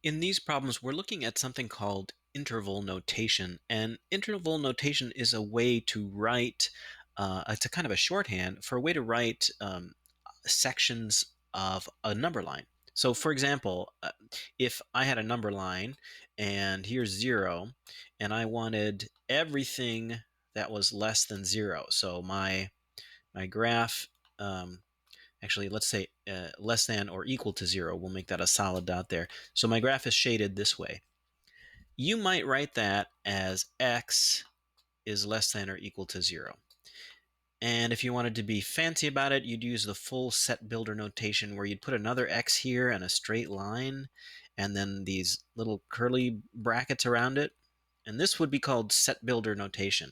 In these problems, we're looking at something called interval notation. And interval notation is a way to write, it's a kind of a shorthand for a way to write sections of a number line. So, for example, if I had a number line and here's 0, and I wanted everything that was less than 0. So my graph, actually, let's say less than or equal to 0. We'll make that a solid dot there. So my graph is shaded this way. You might write that as x is less than or equal to 0. And if you wanted to be fancy about it, you'd use the full set builder notation where you'd put another x here and a straight line, and then these little curly brackets around it. And this would be called set builder notation.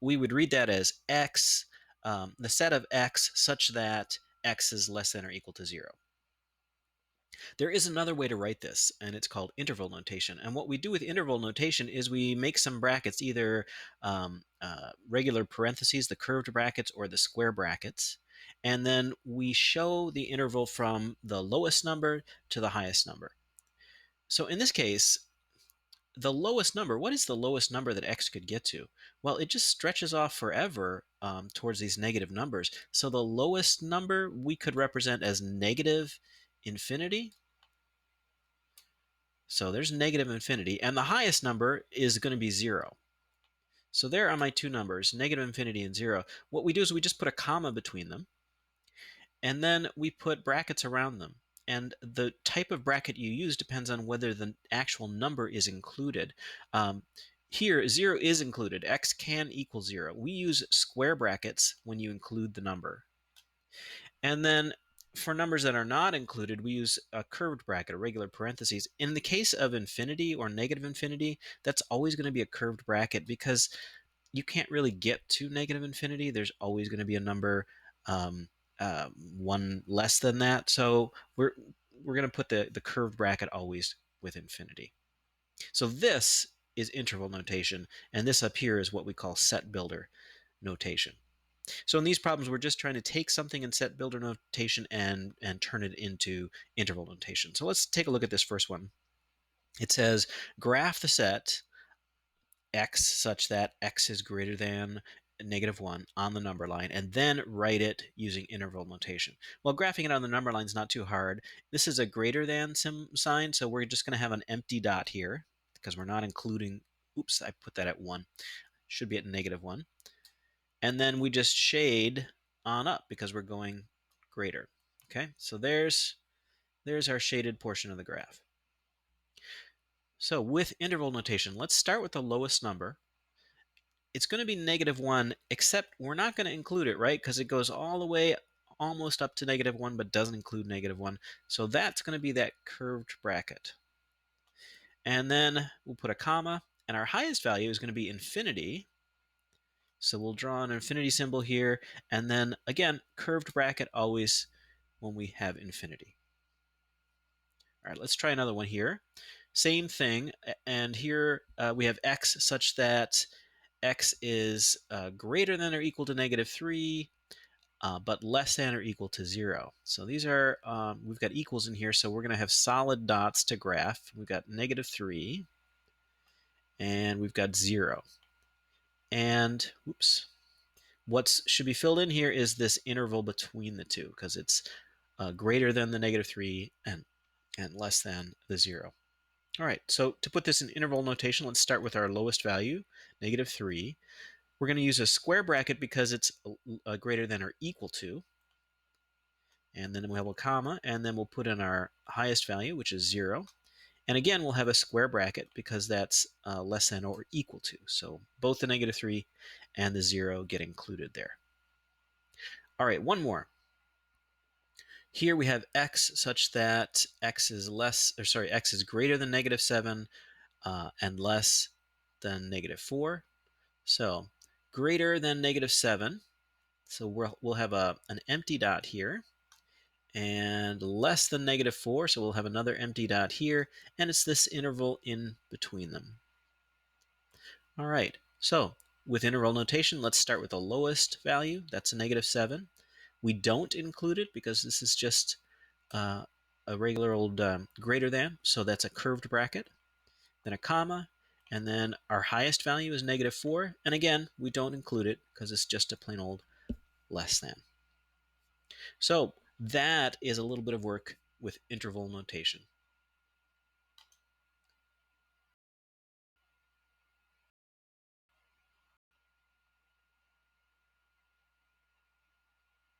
We would read that as x, the set of x such that x is less than or equal to 0. There is another way to write this, and it's called interval notation. And what we do with interval notation is we make some brackets, either regular parentheses, the curved brackets, or the square brackets. And then we show the interval from the lowest number to the highest number. So in this case, the lowest number, what is the lowest number that x could get to? Well, it just stretches off forever towards these negative numbers. So the lowest number we could represent as negative infinity. So there's negative infinity, and the highest number is going to be 0. So there are my two numbers, negative infinity and 0. What we do is we just put a comma between them, and then we put brackets around them. And the type of bracket you use depends on whether the actual number is included. Here, 0 is included. X can equal 0. We use square brackets when you include the number. And then for numbers that are not included, we use a curved bracket, a regular parentheses. In the case of infinity or negative infinity, that's always going to be a curved bracket because you can't really get to negative infinity. There's always going to be a number one less than that. So we're going to put the curved bracket always with infinity. So this is interval notation, and this up here is what we call set builder notation. So in these problems, we're just trying to take something in set builder notation and turn it into interval notation. So let's take a look at this first one. It says graph the set x such that x is greater than -1 on the number line, and then write it using interval notation. Well, graphing it on the number line is not too hard. This is a greater than sign, so we're just going to have an empty dot here because we're not including, oops, I put that at 1. Should be at -1. And then we just shade on up because we're going greater. Okay, so there's our shaded portion of the graph. So with interval notation, let's start with the lowest number. It's going to be -1, except we're not going to include it, right? Because it goes all the way almost up to -1, but doesn't include -1. So that's going to be that curved bracket. And then we'll put a comma, and our highest value is going to be infinity. So we'll draw an infinity symbol here, and then again, curved bracket always when we have infinity. All right, let's try another one here. Same thing, and here we have x such that x is greater than or equal to -3, but less than or equal to 0. So these are, we've got equals in here, so we're going to have solid dots to graph. We've got -3, and we've got 0. And, oops, what should be filled in here is this interval between the two, because it's greater than the -3 and less than the 0. All right, so to put this in interval notation, let's start with our lowest value, -3. We're going to use a square bracket because it's greater than or equal to. And then we'll have a comma, and then we'll put in our highest value, which is 0. And again, we'll have a square bracket because that's less than or equal to. So both the -3 and the 0 get included there. All right, one more. Here we have x such that x is x is greater than -7 and less than -4. So greater than -7. So we'll have an empty dot here, and less than -4. So we'll have another empty dot here, and it's this interval in between them. All right. So with interval notation, let's start with the lowest value. That's a -7. We don't include it because this is just a regular old greater than, so that's a curved bracket, then a comma, and then our highest value is -4. And again, we don't include it because it's just a plain old less than. So that is a little bit of work with interval notation.